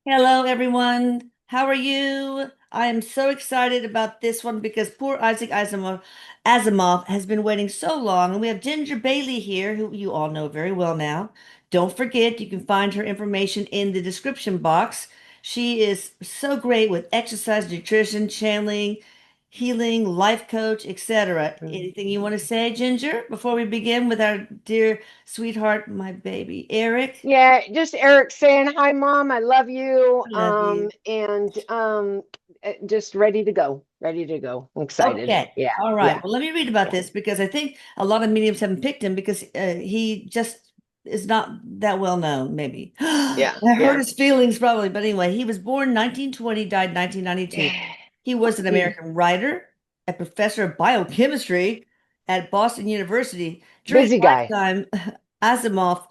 Hello, everyone. How are you? I am so excited about this one because poor Isaac Asimov has been waiting so long. And we have Ginger Bailey here, who you all know very well now. Don't forget, you can find her information in the description box. She is so great with exercise, nutrition, channeling, healing, life coach, etc. Mm. Anything you want to say, Ginger, before we begin with our dear sweetheart, my baby, Eric? Yeah, just Eric saying hi, Mom. I love you. I love you. Just ready to go. Ready to go. I'm excited. Okay. Yeah, All right. yeah, Well, let me read about yeah. this because I think a lot of mediums haven't picked him because he just is not that well known, maybe. Yeah, I hurt yeah. his feelings probably, but anyway, he was born 1920, died 1992. He was an Mm. American writer, a professor of biochemistry at Boston University. During his Busy guy. lifetime, Asimov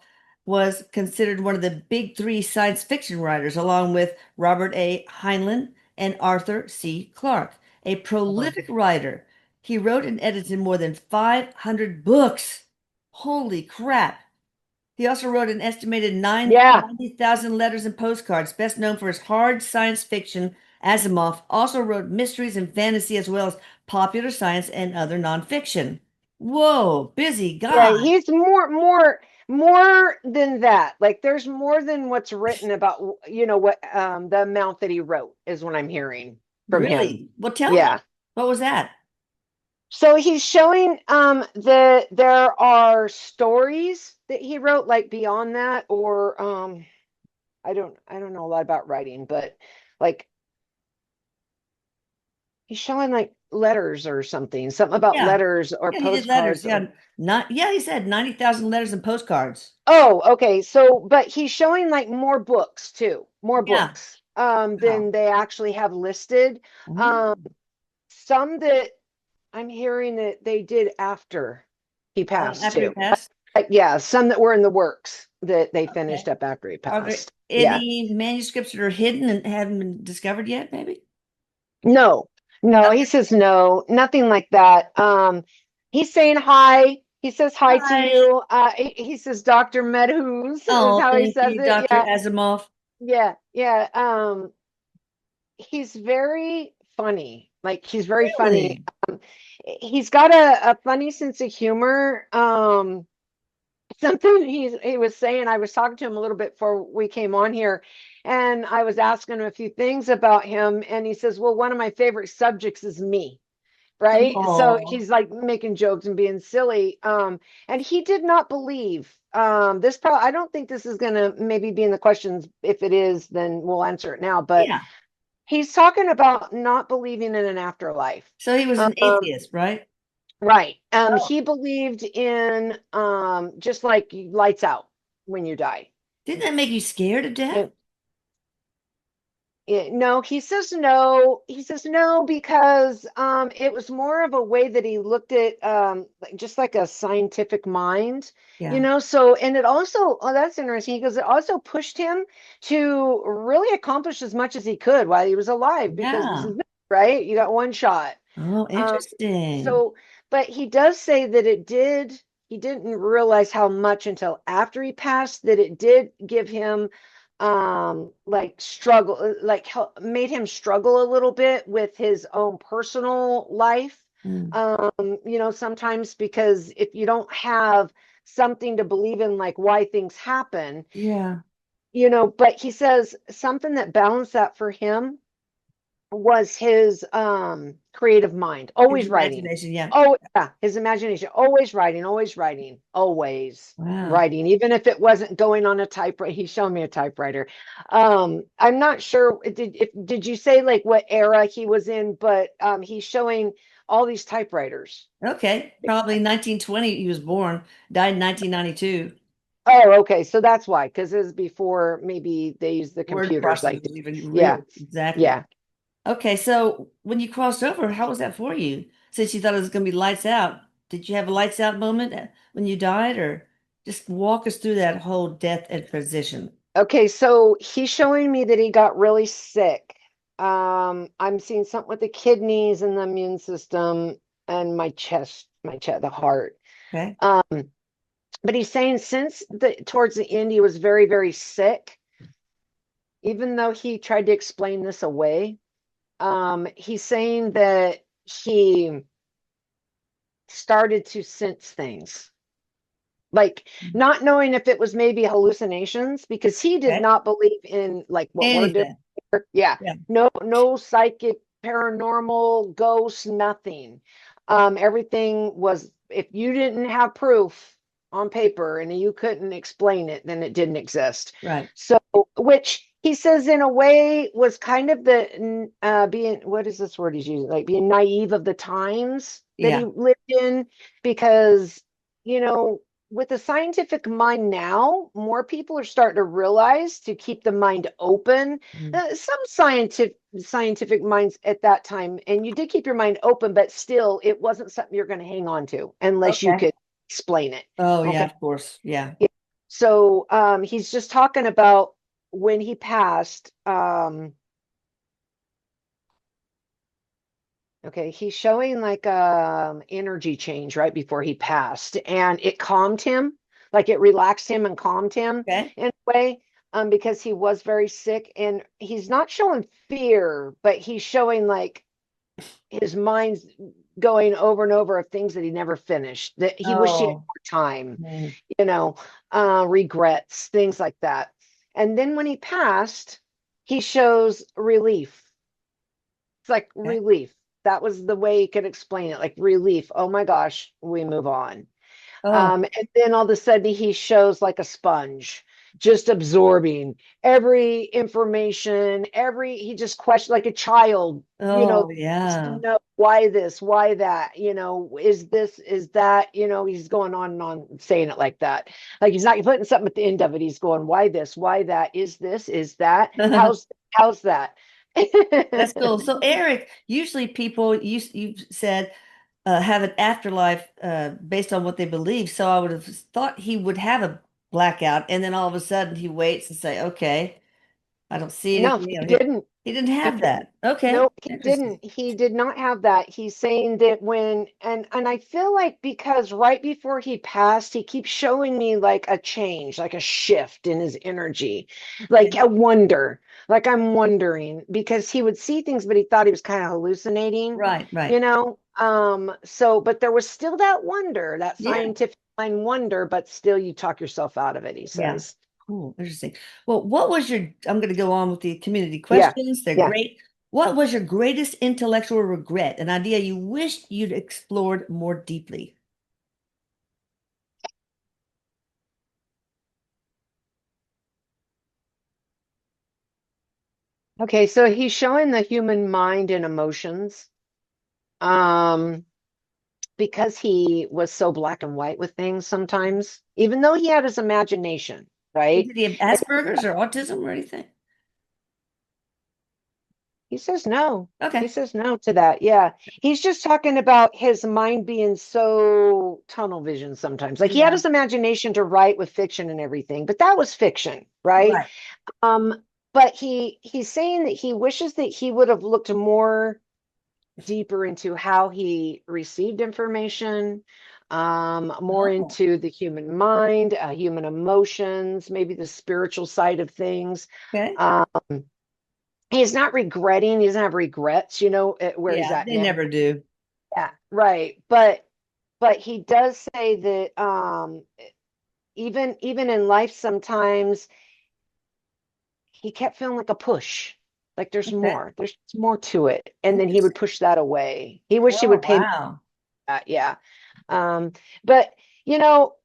was considered one of the big three science fiction writers, along with Robert A. Heinlein and Arthur C. Clarke. A Uh-huh. prolific writer, he wrote and edited more than 500 books. Holy crap. He also wrote an estimated Yeah, 90,000 letters and postcards, best known for his hard science fiction. Asimov also wrote mysteries and fantasy as well as popular science and other nonfiction. Whoa, busy yeah. guy. He's more than that. Like there's more than what's written about, what the amount that he wrote is what I'm hearing from him. Really? Well, tell Yeah. me. What was that? So he's showing there are stories that he wrote like beyond that or I don't know a lot about writing, but like he's showing like letters or something about Yeah. letters or Yeah, he did letters. postcards or Yeah. Not, yeah, he said 90,000 letters and postcards. oh, okay. So but he's showing like more books too, more Yeah. books Wow. than they actually have listed. Oh, Um some that I'm hearing that they did after he passed after he too. passed? Yeah, some that were in the works that they finished Okay. up after he Are there passed. Yeah. any manuscripts that are hidden and haven't been discovered yet, maybe? No, no, he Nothing. says no, nothing like that. He's saying hi. He says hi to Hi. you. He says Dr. Medhus is Oh, how he thank says you, it. Dr. Yeah, Asimov. yeah, yeah. He's very funny. Like he's very funny. Really? He's got a funny sense of humor. Something he was saying, I was talking to him a little bit before we came on here, and I was asking him a few things about him, and he says, well, one of my favorite subjects is me, right? So Oh, he's like making jokes and being silly. And he did not believe this probably I don't think this is gonna maybe be in the questions. If it is, then we'll answer it now. But yeah. he's talking about not believing in an afterlife. So he was an Um, atheist, right? right. Oh, He believed in just like lights out when you die. didn't that make you scared of death? No, he says no. He says no because it was more of a way that he looked at like just like a scientific mind, Yeah. So and it also that's interesting because it also pushed him to really accomplish as much as he could while he was alive because this Yeah. is right. You got one shot. Oh, Um, interesting. so, but he does say that he didn't realize how much until after he passed that it did give him like struggle like help, made him struggle a little bit with his own personal life. Mm. Sometimes because if you don't have something to believe in, like why things happen, Yeah. but he says something that balanced that for him was his creative mind, His always writing. imagination. Yeah. Oh yeah, his imagination, always writing, always Wow. writing, even if it wasn't going on a typewriter. He showed me a typewriter. I'm not sure, did you say like what era he was in, but he's showing all these typewriters. Okay. Probably 1920 he was born, died in 1992. Oh, okay, so that's why, because it was before maybe they used the Word computers processor like was even yeah, real. Exactly. yeah. Okay, so when you crossed over, how was that for you? Since you thought it was going to be lights out, did you have a lights out moment when you died, or just walk us through that whole death and transition? Okay, so he's showing me that he got really sick. I'm seeing something with the kidneys and the immune system and my chest, the heart. Okay. Um, but he's saying since the towards the end he was very, very sick. even though he tried to explain this away, he's saying that he started to sense things, like not knowing if it was maybe hallucinations, because he did Okay. not believe in like what we're doing. Anything. Yeah, Yeah. no psychic, paranormal, ghosts, nothing. Everything was, if you didn't have proof on paper and you couldn't explain it, then it didn't exist. Right. So, which he says in a way was kind of the being, what is this word he's using? Like being naive of the times that he Yeah. lived in, because, you know, with the scientific mind now, more people are starting to realize to keep the mind open. Mhm. Some scientific minds at that time, and you did keep your mind open, but still, it wasn't something you're going to hang on to unless you Okay. could explain it. Oh, yeah, Okay. of course. Yeah. Yeah. So he's just talking about when he passed. Okay, he's showing like energy change right before he passed, and it calmed him, like it relaxed him and calmed him Okay. in a way, because he was very sick, and he's not showing fear, but he's showing like his mind's going over and over of things that he never finished, that he wished he had Oh. more time, Mm. you know, regrets, things like that. And then when he passed, he shows relief. It's like Okay. relief. That was the way he could explain it, like relief. Oh my gosh, we move on. Oh. And then all of a sudden he shows like a sponge, just absorbing every information, he just questioned like a child, Oh, wants to yeah. know why this, why that, is this, is that, he's going on and on saying it like that. Like he's not putting something at the end of it. He's going, why this, why that, is this, is that, how's that? That's cool. So, Eric, usually people you've said have an afterlife based on what they believe. So I would have thought he would have a blackout, and then all of a sudden he waits and say, "Okay, I don't see No, anything." he didn't. He didn't He have didn't. that. Okay, No, he interesting. didn't. He did not have that. He's saying that when, and I feel like because right before he passed, he keeps showing me like a change, like a shift in his energy, like Okay. a wonder. Like I'm wondering because he would see things, but he thought he was kind of hallucinating, Right, right. you know? So but there was still that wonder, that Yeah, scientific mind wonder, but still you talk yourself out of it, he yeah. says. Cool, interesting. Well, what was your, I'm going to go on with the community Yeah, questions. They're yeah. great. What was your greatest intellectual regret, an idea you wished you'd explored more deeply? Okay, so he's showing the human mind and emotions. Um, because he was so black and white with things sometimes, even though he had his imagination, right? Did he have Asperger's or autism or anything? He says no. He Okay. says no to that. Yeah. He's just talking about his mind being so tunnel vision sometimes. Like he had Yeah. his imagination to write with fiction and everything, but that was fiction, right? Right. Um, but he's saying that he wishes that he would have looked more deeper into how he received information, more Oh, into the human mind, human emotions, maybe the spiritual side of things. okay. Um, he's not regretting, he doesn't have regrets, where he's Yeah, at they now. never do. Yeah, right. But he does say that even in life sometimes he kept feeling like a push. Like Okay. there's more to it. And then he would Interesting. push that away. He wished he Oh, would pay me wow. that, yeah. But you know,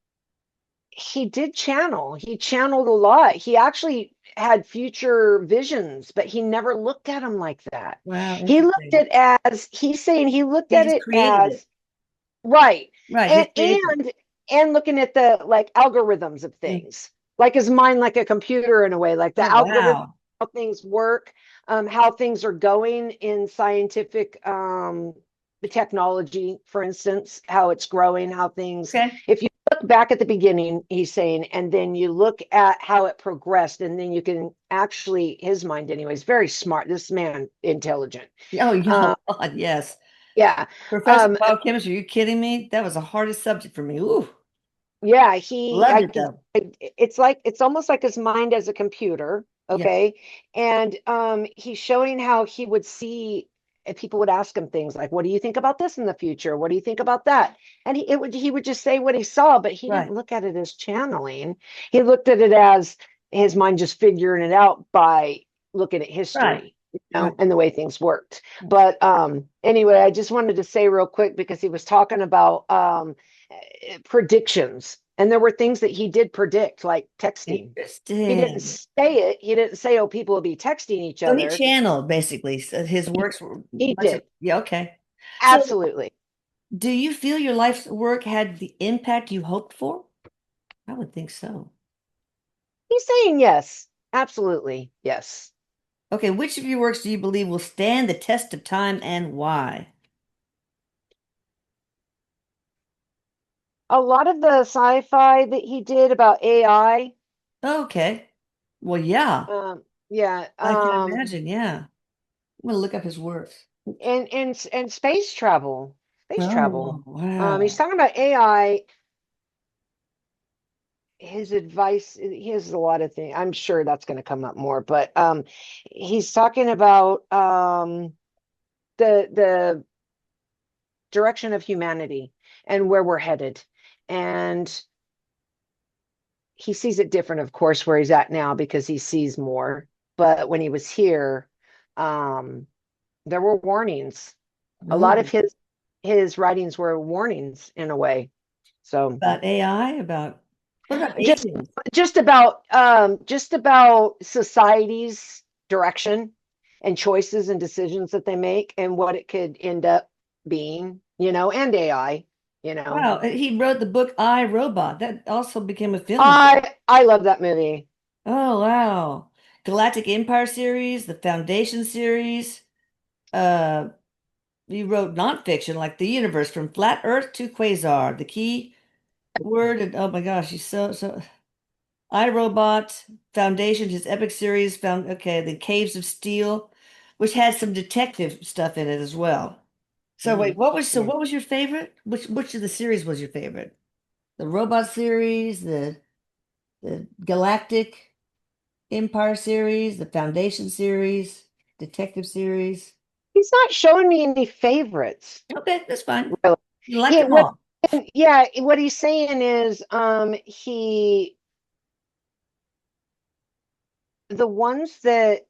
he did channel. He channeled a lot. He actually had future visions, but he never looked at them like that. Wow, He looked interesting. at as he's saying he looked He at just it created it. as right. Right, he And created it. looking at the like algorithms of Mm. things. Like his mind like a computer in a way, like the Oh, algorithm, wow. how things work, how things are going in scientific the technology, for instance, how it's growing, how things, Okay. if you look back at the beginning, he's saying, and then you look at how it progressed, and then you can actually, his mind anyways, very smart, this man, intelligent. Oh, yeah. Uh, Oh, God, yes. yeah. Professor Um, of biochemistry, are you kidding me? That was the hardest subject for me. Ooh, yeah, loved it though. it's like, it's almost like his mind as a computer. Yeah. Okay. And he's showing how he would see, and people would ask him things like, what do you think about this in the future? What do you think about that? And he would just say what he saw, but he didn't Right. look at it as channeling. He looked at it as his mind just figuring it out by looking at Right. history, Right. and the way things worked. But anyway, I just wanted to say real quick because he was talking about predictions, and there were things that he did predict, like texting. He didn't Interesting. say it. He didn't say, "Oh, people will be texting each So he other." channeled basically. So his works were He much of, did. yeah, okay. So Absolutely. do you feel your life's work had the impact you hoped for? I would think so. He's saying yes. Absolutely. Yes. Okay, which of your works do you believe will stand the test of time and why? A lot of the sci-fi that he did about AI, Okay. Well, yeah, yeah, I can imagine. Yeah. I'm gonna look up his works. and space travel. Space travel. Oh, He's wow. talking about AI. His advice, he has a lot of things. I'm sure that's going to come up more, but he's talking about the direction of humanity and where we're headed. And he sees it different, of course, where he's at now because he sees more. But when he was here, um, there were warnings. A lot of Oh, his writings were warnings in a way. So about AI, about what about just aliens? just about society's direction and choices and decisions that they make and what it could end up being, and AI, you know. Wow, he wrote the book I, Robot. That also became a film. I love that movie. Oh, wow. Galactic Empire series, the Foundation series. Uh, you wrote nonfiction like the universe from flat Earth to quasar. The key word, and oh my gosh, he's so. I, Robot, Foundation, his epic series, found okay, the Caves of Steel, which had some detective stuff in it as well. So wait, Hmm. Yeah. what was your favorite? Which of the series was your favorite? The Robot series, the Galactic Empire series, the Foundation series, Detective series. He's not showing me any favorites, Okay, that's fine. really. You liked He them what all. Yeah, what he's saying is the ones that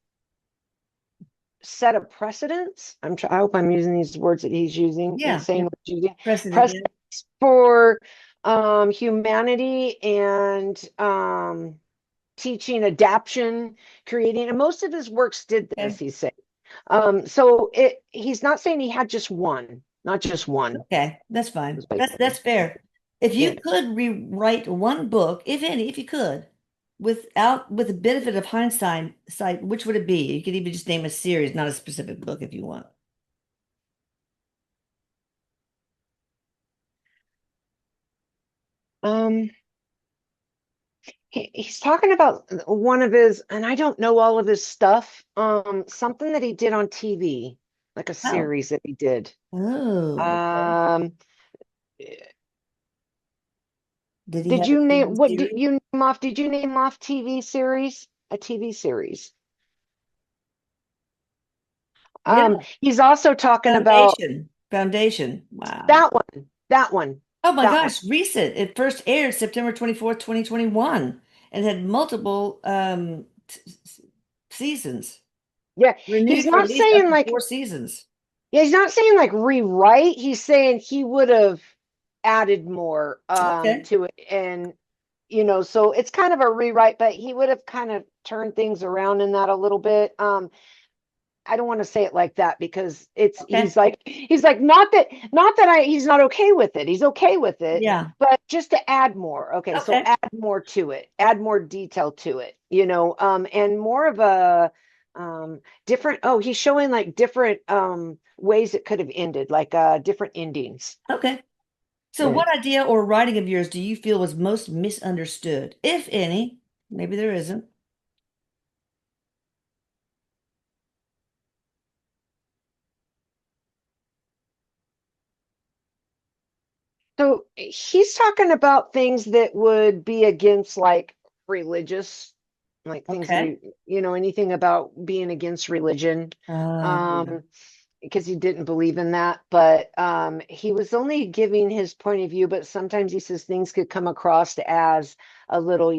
set a precedence. I hope I'm using these words that he's using and Yeah, saying yeah. what he's using. Precedent, yeah. Precedence for humanity and teaching adaption, creating, and most of his works did this, Okay. he's saying. So he's not saying he had just one, not just one. Okay, that's fine. Is basically, That's fair. If yeah. you could rewrite one book, if any, if you could, with the benefit of hindsight, which would it be? You could even just name a series, not a specific book if you want. Um, he's talking about one of his, and I don't know all of his stuff. Something that he did on TV, like a Oh. series that he did. Oh, okay. Um, Did he did have a you name TV what did series? you name off? Did you name off TV series? A TV series. Yeah. He's also talking about Foundation. Foundation. Wow. that one, that one, Oh my that one. gosh, recent. It first aired September 24th, 2021, and had multiple seasons, Yeah, he's renewed for at not least up saying to like four seasons. yeah, he's not saying like rewrite. He's saying he would have added more Okay. to it, and so it's kind of a rewrite, but he would have kind of turned things around in that a little bit. I don't want to say it like that because it's Okay. he's like not that he's not okay with it. He's okay with it, Yeah. but just to add more. Okay, so Okay. add more to it, add more detail to it, and more of a different. Oh, he's showing like different ways it could have ended, like different endings. Okay. So, Yeah. what idea or writing of yours do you feel was most misunderstood, if any? Maybe there isn't. So he's talking about things that would be against like religious, like things Okay. he, anything about being against religion. Yeah. Um, because he didn't believe in that, but he was only giving his point of view, but sometimes he says things could come across as a little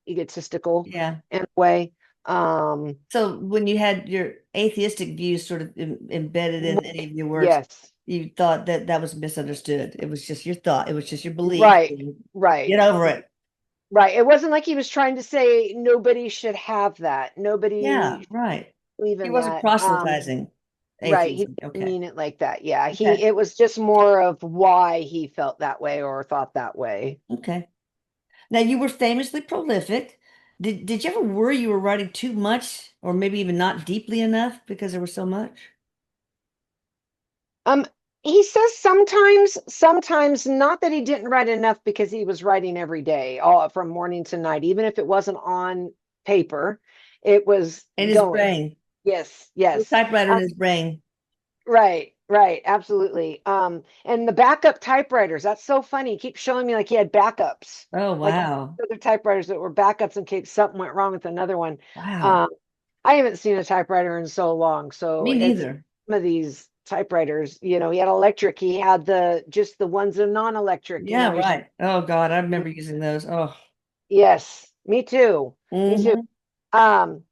egotistical Yeah. in a way. Um, So when you had your atheistic views sort of embedded in any right, of your works, yes, you thought that that was misunderstood. It was just your thought. It was just your belief. right, right, Get over it. right. It wasn't like he was trying to say nobody should have that. Yeah, Nobody should right. believe He in wasn't that. proselytizing Right. He atheism. didn't Okay. mean it like that. Yeah. Okay. It was just more of why he felt that way or thought that way. Okay. Now you were famously prolific. Did you ever worry you were writing too much or maybe even not deeply enough because there was so much? Um, he says sometimes not that he didn't write enough because he was writing every day, all from morning to night, even if it wasn't on paper, it was In his going. brain. Yes, The yes. typewriter in his brain. Right, right, absolutely. And the backup typewriters, that's so funny. He keeps showing me like he had backups, Oh, like wow. other typewriters that were backups in case something went wrong with another one. Wow. Um, I haven't seen a typewriter in so long, so Me it's neither. some of these typewriters, he had electric, he had the ones that are non-electric, Yeah, he's right. Oh God, I remember using those. Oh. yes, me too. Me too. Hmm. Um,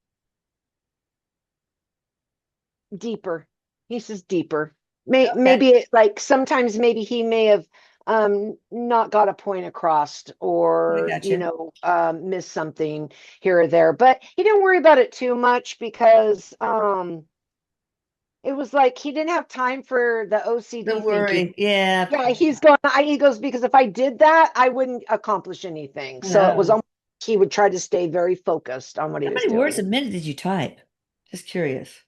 deeper. He says deeper. Okay. Maybe it, like sometimes maybe he may have not got a point across I or got you. missed something here or there, but he didn't worry about it too much because it was like he didn't have time for the The OCD thinking. worry. Yeah. Yeah, he goes, because if I did that, I wouldn't accomplish anything. So it was No. almost he would try to stay very focused on what he How was many words doing. a minute did you type? Just curious.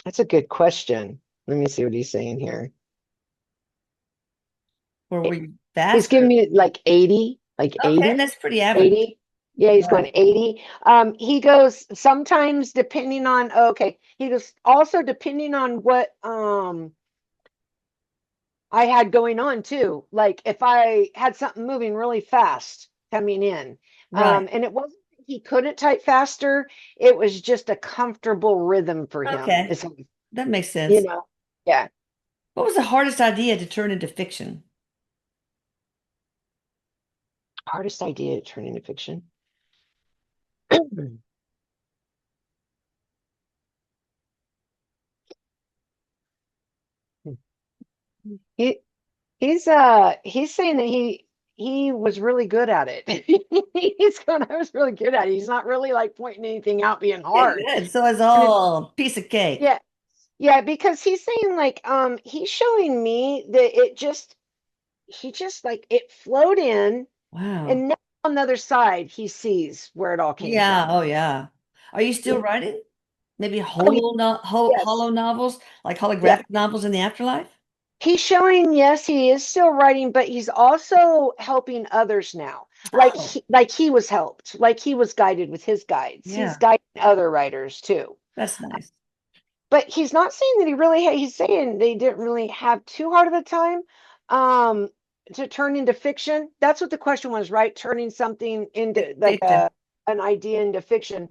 That's a good question. Let me see what he's saying here. Or were you He's giving faster? me like 80, like Okay, 80, that's pretty average. 80. Yeah, he's going Wow. 80. He goes sometimes depending on, okay. He goes also depending on what I had going on too. Like if I had something moving really fast coming in. Right. And it wasn't that he couldn't type faster, it was just a comfortable rhythm for him. Okay. It's, That makes you sense. know, yeah. What was the hardest idea to turn into fiction? Hardest idea to turn into fiction. He he's saying that he was really good at it. He's going, I was really good at it. He's not really like pointing anything out being Okay, hard. good. So it's And it, all piece of cake. yeah, yeah, because he's saying like he's showing me that he just like it flowed in Wow. and now on the other side he sees where it all came Yeah. from. Oh, yeah. Are you still writing? Maybe Oh hollow yes. novels, like Yeah. holographic novels in the afterlife? He's showing, yes, he is still writing, but he's also helping others now. Oh, Like he was helped, like he was guided with his guides. He's yeah. guiding other writers too. That's nice. But he's not saying that he's saying they didn't really have too hard of a time um to turn into fiction. That's what the question was, right? Turning something into like Fiction. an idea into fiction.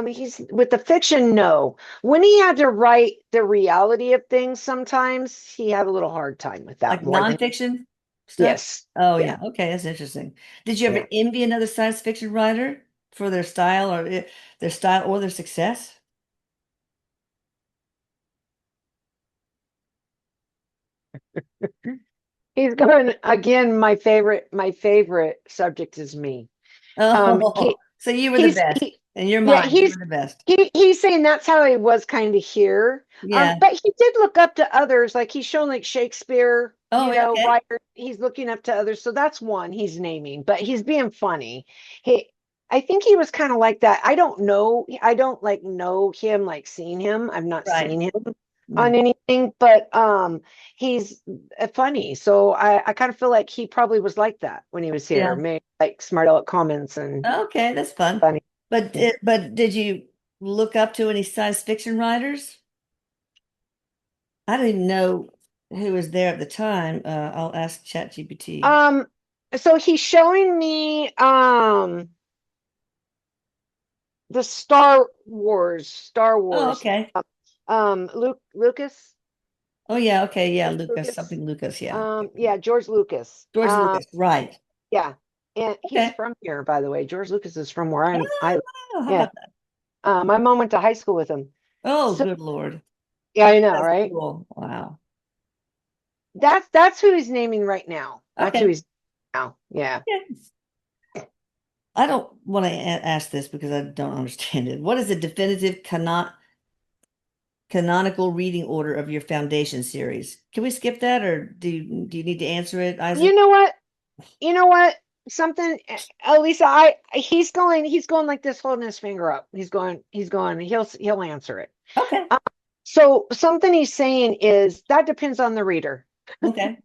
He's with the fiction, no. When he had to write the reality of things, sometimes he had a little hard time with Like that more than nonfiction stuff? yes. Oh, Yeah. yeah. Okay, that's interesting. Did you ever Yeah. envy another science fiction writer for their style or their style or their success? He's going again, my favorite subject is me. Oh, so you were the He's best. In your yeah, mind, you were the best. he's saying that's how he was kind of here. Yeah. But he did look up to others, like he's shown like Shakespeare, Oh, yeah, okay. writer. He's looking up to others, so that's one he's naming. But he's being funny. He, I think he was kind of like that. I don't know. I don't like know him, like seen him. I've not Right. seen him on Right. anything, but he's funny. So I kind of feel like he probably was like that when he was here, Yeah. made like smart aleck comments and Okay, that's fun. funny. But did you look up to any science fiction writers? I don't even know who was there at the time. I'll ask ChatGPT. Um, so he's showing me the Star Oh, Wars. okay. Lucas, Oh, yeah. Okay. Yeah. George Lucas, Lucas. something Lucas. Yeah. Yeah, George Lucas. George Lucas. Right. Yeah, and he's Okay. from here, by the way. George Lucas is from where I Oh, how yeah. about that? My mom went to high school with him. Oh, So good Lord. yeah, I know, That's right? cool. Wow. That's who he's naming right now. That's who Okay. he's now. Yeah. Yeah. I don't want to ask this because I don't understand it. What is the definitive canonical reading order of your foundation series? Can we skip that, or do you need to answer it, You Isaac? know what? You know what? Something, Lisa, he's going like this, holding his finger up. He'll answer it. Okay. Uh, so something he's saying is that depends on the reader. Okay. Oh,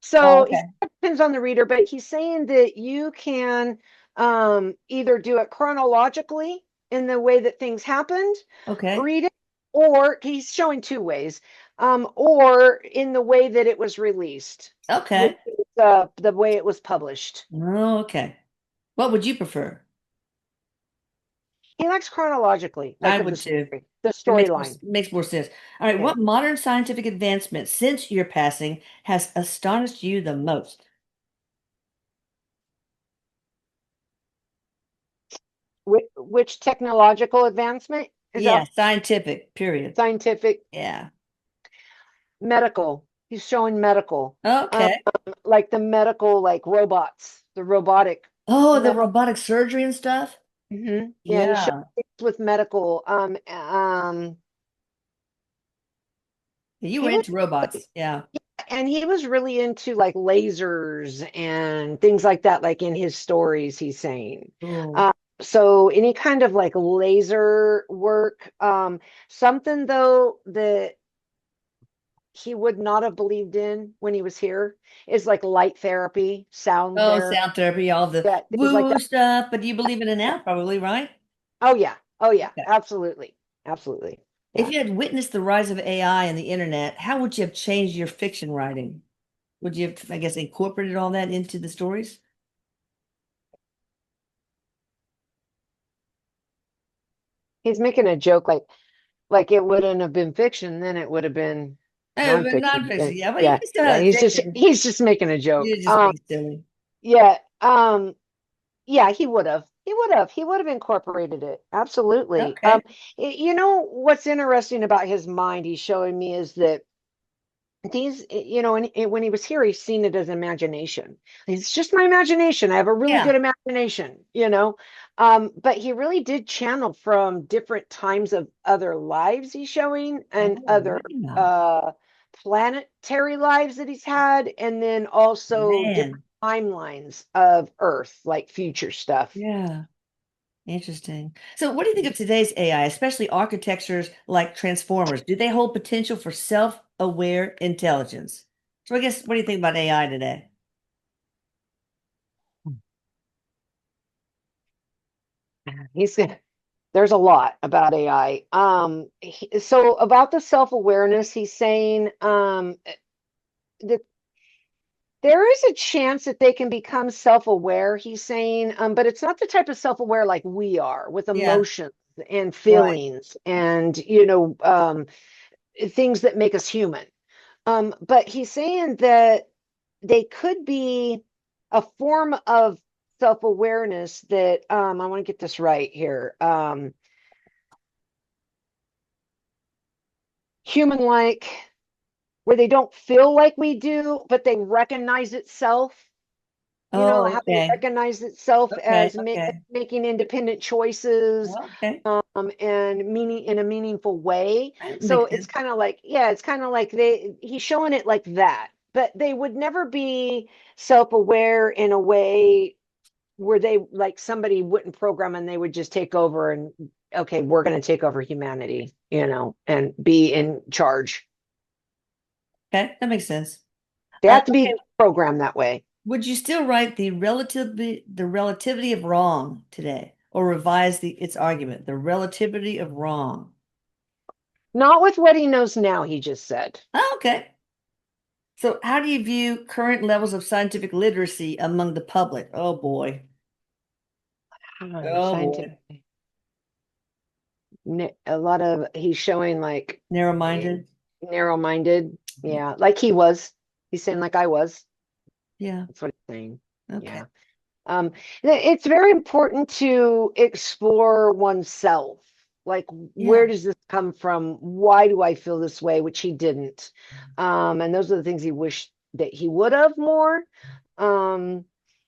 So he okay. depends on the reader, but he's saying that you can either do it chronologically in the way that things happened, Okay. read it, or he's showing two ways, or in the way that it was released, which Okay. is the way it was published. Okay. What would you prefer? He likes chronologically, I like of would too. the It storyline. makes more sense. All right. Yeah. What modern scientific advancement since your passing has astonished you the most? Which technological advancement is Yeah, that? scientific, period. Scientific, Yeah. medical. He's showing medical. Um, Okay. like the medical, like robots, the robotic. Oh, the Med- robotic surgery and stuff? Yeah, he's showing Yeah. things with medical. You were He was, into robots. Yeah. and he was really into like lasers and things like that, like in his stories, he's saying. Cool. So any kind of like laser work, something though that he would not have believed in when he was here is like light therapy, sound Oh, therapy, sound therapy, all the that things like woo that. stuff, but you believe in it now, probably, right? Oh yeah, Okay. absolutely, absolutely, If yeah. you had witnessed the rise of AI and the internet, how would you have changed your fiction writing? Would you have, I guess, incorporated all that into the stories? He's making a joke like it wouldn't have been fiction, then it would have been Oh, but nonfiction. nonfiction, yeah, but you Yeah, can still yeah. have fiction. He's just making a joke. You're just being silly. Yeah, yeah. He would have incorporated it. Absolutely. Okay. You know what's interesting about his mind? He's showing me is that and when he was here, he's seen it as imagination. It's just my imagination. I have a really Yeah. good imagination. But he really did channel from different times of other lives he's showing and Oh, other wow. uh planetary lives that he's had, and then also different Man. timelines of Earth, like future stuff. Yeah. Interesting. So, what do you think of today's AI, especially architectures like transformers? Do they hold potential for self-aware intelligence? So, I guess, what do you think about AI today? He's There's a lot about AI. So about the self-awareness, he's saying that there is a chance that they can become self-aware, he's saying, but it's not the type of self-aware like we are with Yeah, emotions and right. feelings and things that make us human. But he's saying that they could be a form of self-awareness that I want to get this right here. Human-like, where they don't feel like we do, but they recognize itself. You know Oh, how they okay. recognize itself Okay. as Okay. making independent choices, Okay. and meaning in a meaningful way. That So makes it's sense. kind of like, yeah, it's kind of like he's showing it like that, but they would never be self-aware in a way where they like somebody wouldn't program and they would just take over and okay, we're going to take over humanity, and be in charge. Okay, that makes sense. They have to Okay. be programmed that way. Would you still write the relativity of wrong today, or revise its argument, the relativity of wrong? Not with what he knows now, he just said. Oh, okay. So, how do you view current levels of scientific literacy among the public? Oh boy. Oh boy. Scientific. A lot of he's showing like Narrow-minded. narrow-minded. Yeah, like he was. He's saying like I was. Yeah. That's what he's saying. Okay. Yeah. Um, it's very important to explore oneself. Like, where Yeah. does this come from? Why do I feel this way? Which he didn't. And those are the things he wished that he would have more. Um,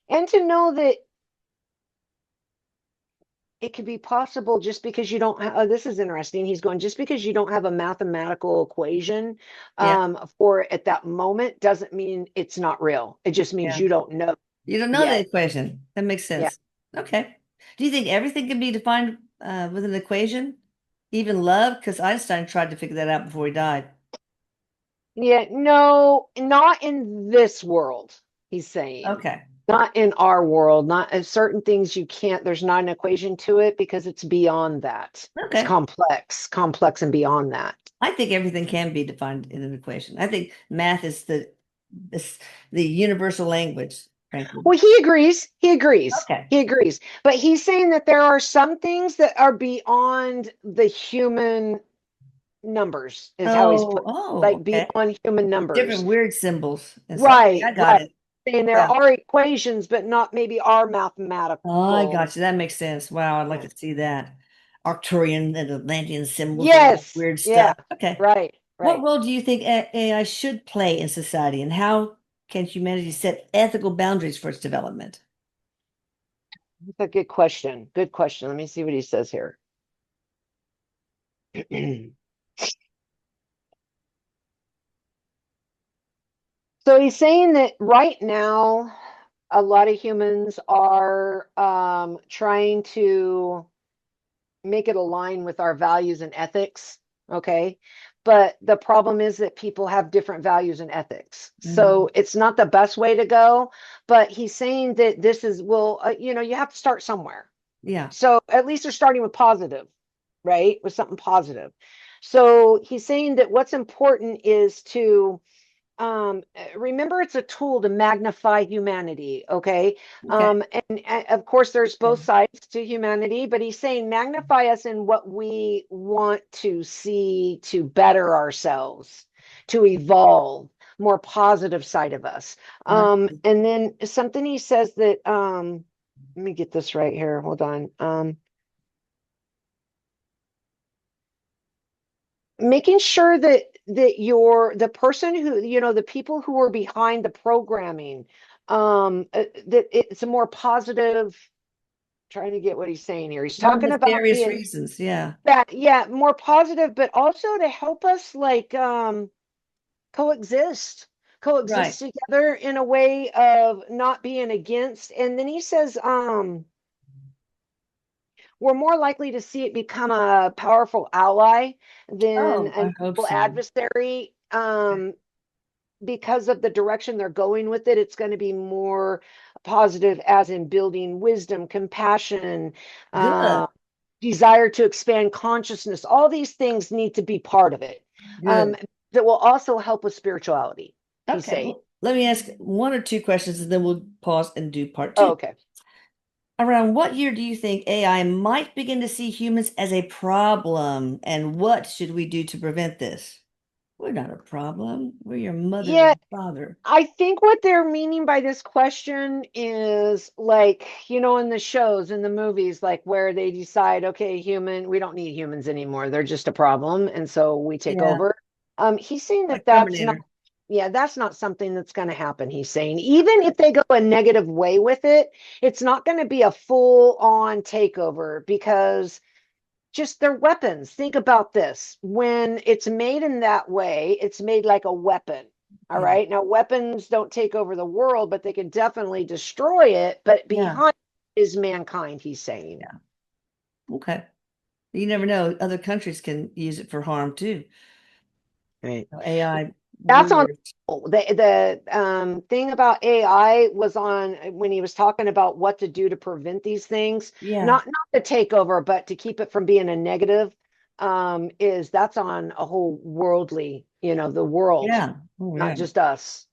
and to know that it could be possible just because you don't have, oh, this is interesting. He's going, just because you don't have a mathematical equation Yeah. for it at that moment doesn't mean it's not real. It just means Yeah. you don't know You don't know the yet. equation. That makes Yeah. sense. Okay. Do you think everything can be defined with an equation? Even love? Because Einstein tried to figure that out before he died. Yeah, no, not in this world, he's saying. Okay. Not in our world, not certain things you can't, there's not an equation to it because it's beyond that. It's Okay. complex and beyond that. I think everything can be defined in an equation. I think math is this, the universal language, frankly. Well, he agrees. He agrees. Okay. He agrees. But he's saying that there are some things that are beyond the human numbers, is how he's put Oh, like okay. beyond human numbers. Different weird symbols. And so, okay, Right, I got right. it. And there Yeah. are equations, but not maybe our Oh, I mathematical. got you. That makes sense. Wow, I'd like Yeah. to see that. Arcturian and Atlantean symbols and all that Yes. weird Yeah. stuff. Okay. Right. What Right. role do you think AI should play in society, and how can humanity set ethical boundaries for its development? That's a good question. Good question. Let me see what he says here. So he's saying that right now, a lot of humans are trying to make it align with our values and ethics. Okay. But the problem is that people have different values and ethics. Mhm. So it's not the best way to go. But he's saying that this is, well, you have to start somewhere. Yeah. So at least they're starting with positive, right? With something positive. So he's saying that what's important is to remember it's a tool to magnify humanity. Okay. Okay. And of course there's Yeah. both sides to humanity, but he's saying magnify us in what we want to see to better ourselves, to evolve, more positive side of us. Right. And then something he says that let me get this right here, hold on. Making sure that you're the person who, the people who are behind the programming, that it's a more positive, trying to get what he's saying here. He's More talking about nefarious being reasons. Yeah. that, yeah, more positive, but also to help us like coexist Right. coexist together in a way of not being against. And then he says we're more likely to see it become a powerful ally than Oh, I an hope evil so. adversary. Okay. Because of the direction they're going with it, it's going to be more positive, as in building wisdom, compassion, uh, Good. desire to expand consciousness. All these things need to be part of it. Um, Good. that will also help with spirituality, he's Okay. saying. Well, let me ask one or two questions and then we'll pause and do part Oh, two. okay. Around what year do you think AI might begin to see humans as a problem, and what should we do to prevent this? We're not a problem. We're your mother Yeah, and father. I think what they're meaning by this question is like, in the shows, in the movies, like where they decide, okay, we don't need humans anymore. They're just a problem. And so we take Yeah, over. He's saying that like that's not, Terminator. yeah, that's not something that's going to happen. He's saying, even if they go a negative way with it, it's not going to be a full on takeover because just their weapons. Think about this. When it's made in that way, it's made like a weapon. All Yeah. right. Now, weapons don't take over the world, but they can definitely destroy it. But Yeah. behind is mankind, he's saying. Yeah. Okay. You never know. Other countries can use it for harm too. Right. AI That's on rulers. the thing about AI was on when he was talking about what to do to prevent these things, Yeah. not the takeover, but to keep it from being a negative, is that's on a whole worldly, the world, Yeah. Oh, not yeah. just us.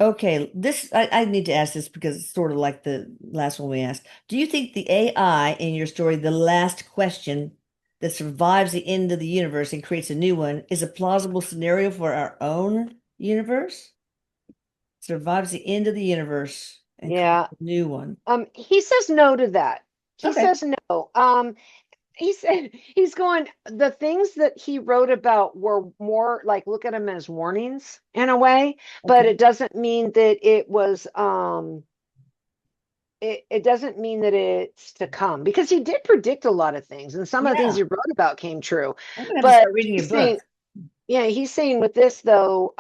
Okay. I need to ask this because it's sort of like the last one we asked. Do you think the AI in your story, the last question that survives the end of the universe and creates a new one is a plausible scenario for our own universe. Survives the end of the universe and creates Yeah. a new one. He says no to that. He Okay. says no. He said he's going, the things that he wrote about were more like look at them as warnings in a way, but Okay. it doesn't mean that it was it doesn't mean that it's to come because he did predict a lot of things and some of the things Yeah. he wrote about came true. I'm gonna have to But start reading your he's saying, book. yeah, he's saying with this though,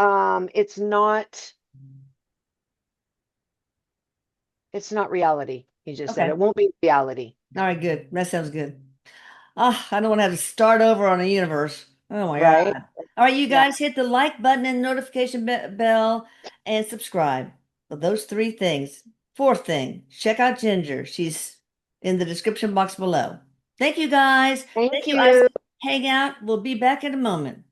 it's not reality. He just said Okay. it won't be reality. All right, good. That sounds good. Ah, I don't want to have to start over on a universe. Oh my God. Right? All right, you Yeah. guys hit the like button and notification bell and subscribe. For those three things. Fourth thing, check out Ginger. She's in the description box below. Thank you guys. Thank Thank you, Isaac. you. Hang out. We'll be back in a moment.